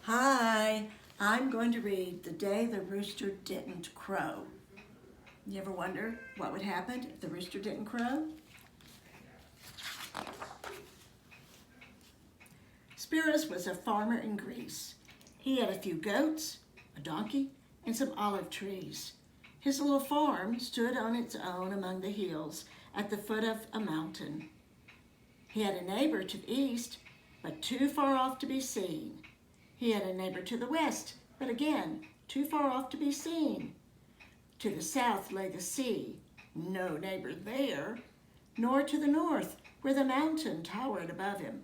Hi, I'm going to read The Day the Rooster Didn't Crow. You ever wonder what would happen if the rooster didn't crow? Spiros was a farmer in Greece. He had a few goats, a donkey, and some olive trees. His little farm stood on its own among the hills at the foot of a mountain. He had a neighbor to the east, but too far off to be seen. He had a neighbor to the west, but again, too far off to be seen. To the south lay the sea, no neighbor there, nor to the north, where the mountain towered above him.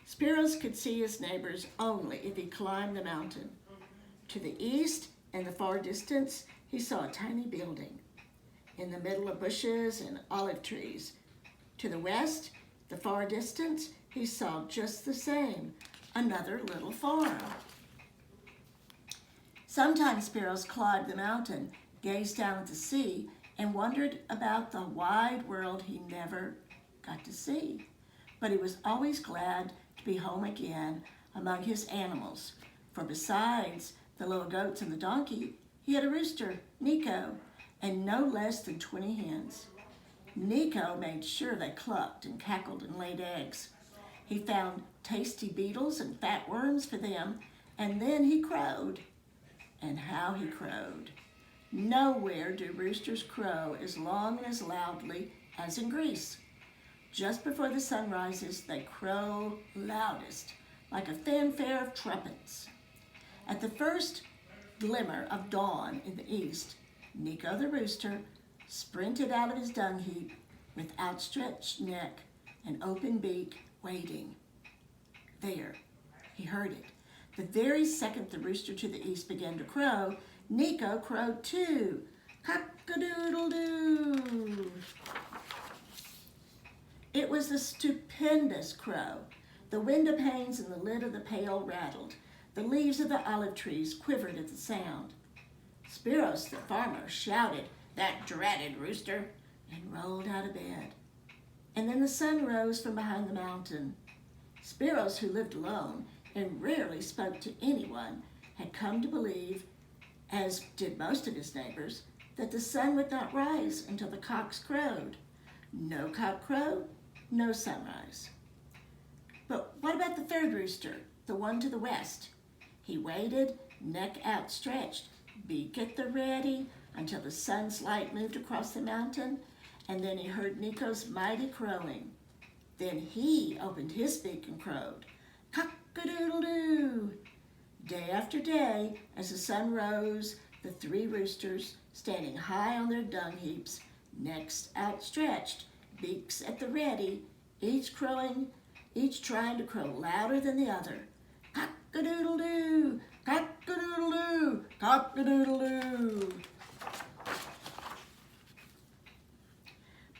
Spiros could see his neighbors only if he climbed the mountain. To the east, in the far distance, he saw a tiny building, in the middle of bushes and olive trees. To the west, the far distance, he saw just the same, another little farm. Sometimes Spiros climbed the mountain, gazed down at the sea, and wondered about the wide world he never got to see. But he was always glad to be home again among his animals, for besides the little goats and the donkey, he had a rooster, Nico, and no less than 20 hens. Nico made sure they clucked and cackled and laid eggs. He found tasty beetles and fat worms for them, and then he crowed. And how he crowed. Nowhere do roosters crow as long and as loudly as in Greece. Just before the sun rises, they crow loudest, like a fanfare of trumpets. At the first glimmer of dawn in the east, Nico the rooster sprinted out of his dung heap with outstretched neck and open beak, waiting. There, he heard it. The very second the rooster to the east began to crow, Nico crowed too. Cock-a-doodle-doo! It was a stupendous crow. The window panes and the lid of the pail rattled. The leaves of the olive trees quivered at the sound. Spiros the farmer shouted, "That dratted rooster!" and rolled out of bed. And then the sun rose from behind the mountain. Spiros, who lived alone and rarely spoke to anyone, had come to believe, as did most of his neighbors, that the sun would not rise until the cocks crowed. No cock crow, no sunrise. But what about the third rooster, the one to the west? He waited, neck outstretched, beak at the ready, until the sun's light moved across the mountain, and then he heard Nico's mighty crowing. Then he opened his beak and crowed, "Cock-a-doodle-doo!" Day after day, as the sun rose, the three roosters, standing high on their dung heaps, necks outstretched, beaks at the ready, each trying to crow louder than the other. Cock-a-doodle-doo! Cock-a-doodle-doo! Cock-a-doodle-doo!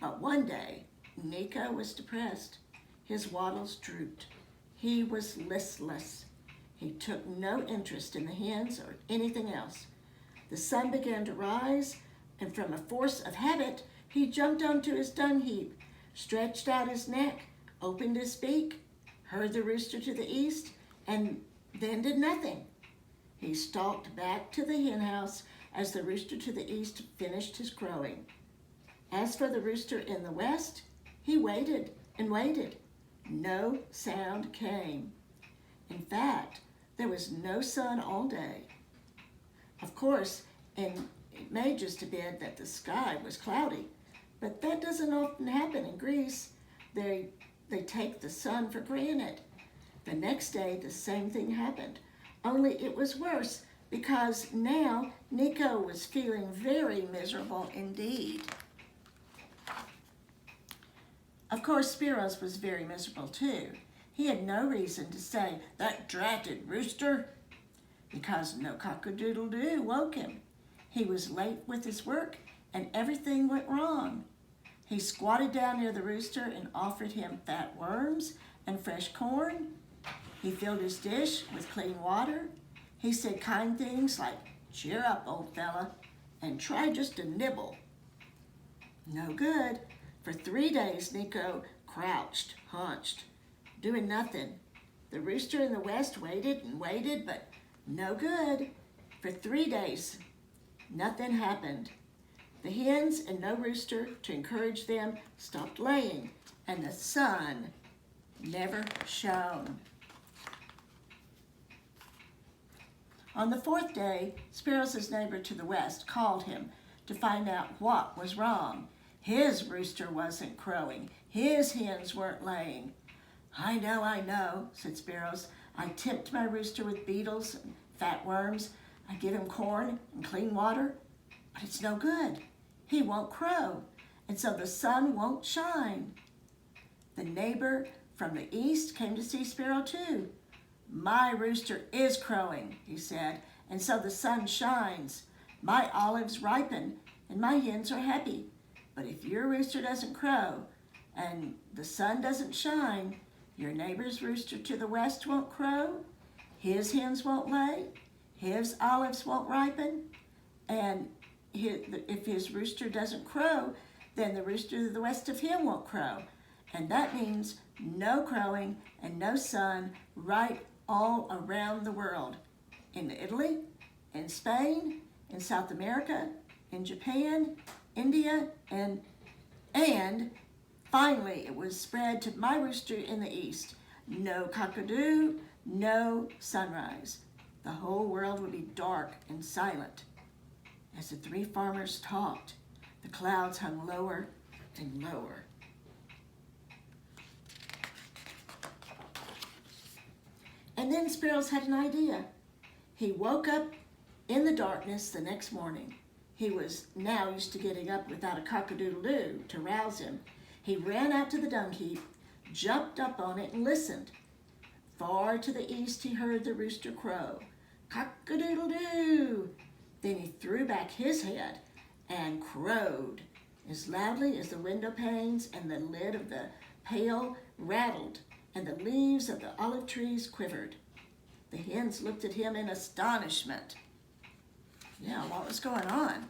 But one day, Nico was depressed. His wattles drooped. He was listless. He took no interest in the hens or anything else. The sun began to rise, and from a force of habit, he jumped onto his dung heap, stretched out his neck, opened his beak, heard the rooster to the east, and then did nothing. He stalked back to the hen house as the rooster to the east finished his crowing. As for the rooster in the west, he waited and waited. No sound came. In fact, there was no sun all day. Of course, and it may just have been that the sky was cloudy, but that doesn't often happen in Greece. They take the sun for granted. The next day, the same thing happened, only it was worse because now Nico was feeling very miserable indeed. Of course, Spiros was very miserable too. He had no reason to say, "That dratted rooster," because no cock-a-doodle-doo woke him. He was late with his work and everything went wrong. He squatted down near the rooster and offered him fat worms and fresh corn. He filled his dish with clean water. He said kind things like, "Cheer up, old fella, and try just a nibble." No good. For 3 days, Nico crouched, hunched, doing nothing. The rooster in the west waited and waited, but no good. For 3 days, nothing happened. The hens and no rooster to encourage them stopped laying, and the sun never shone. On the 4th day, Sparrow's neighbor to the west called him to find out what was wrong. His rooster wasn't crowing. His hens weren't laying. I know, said Sparrows. I tempt my rooster with beetles and fat worms. I give him corn and clean water, but it's no good. He won't crow, and so the sun won't shine. The neighbor from the east came to see Sparrow too. My rooster is crowing, he said, and so the sun shines. My olives ripen, and my hens are happy. But if your rooster doesn't crow, and the sun doesn't shine, your neighbor's rooster to the west won't crow, his hens won't lay, his olives won't ripen, and if his rooster doesn't crow, then the rooster to the west of him won't crow. And that means no crowing and no sun right all around the world. In Italy, in Spain, in South America, in Japan, India, and finally it was spread to my rooster in the east. No cockadoo, no sunrise. The whole world would be dark and silent. As the 3 farmers talked, the clouds hung lower and lower. And then Sparrows had an idea. He woke up in the darkness the next morning. He was now used to getting up without a cock-a-doodle-doo to rouse him. He ran out to the dung heap, jumped up on it, and listened. Far to the east he heard the rooster crow, cock-a-doodle-doo. Then he threw back his head and crowed as loudly as the window panes and the lid of the pail rattled and the leaves of the olive trees quivered. The hens looked at him in astonishment. Yeah, what was going on?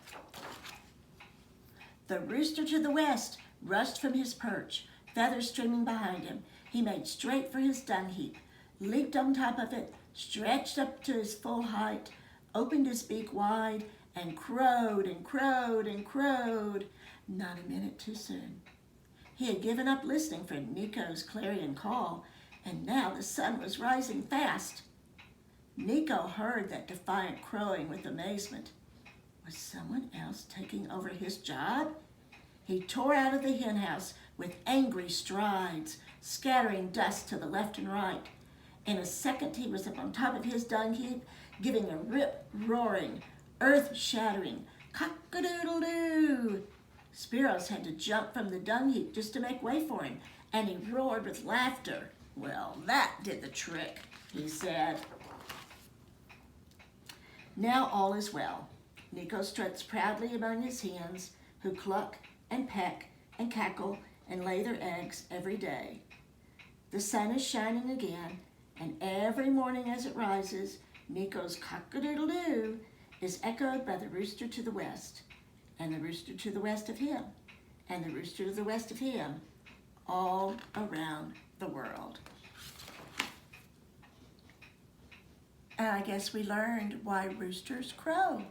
The rooster to the west rushed from his perch, feathers streaming behind him. He made straight for his dung heap, leaped on top of it, stretched up to his full height, opened his beak wide, and crowed and crowed and crowed. Not a minute too soon. He had given up listening for Nico's clarion call, and now the sun was rising fast. Nico heard that defiant crowing with amazement. Was someone else taking over his job? He tore out of the henhouse with angry strides, scattering dust to the left and right. In a second, he was up on top of his dung heap, giving a rip-roaring, earth-shattering cock-a-doodle-doo. Sparrows had to jump from the dung heap just to make way for him, and he roared with laughter. Well, that did the trick, he said. Now all is well. Nico struts proudly among his hens, who cluck and peck and cackle and lay their eggs every day. The sun is shining again, and every morning as it rises, Nico's cock-a-doodle-doo is echoed by the rooster to the west, and the rooster to the west of him, and the rooster to the west of him, all around the world. And I guess we learned why roosters crow.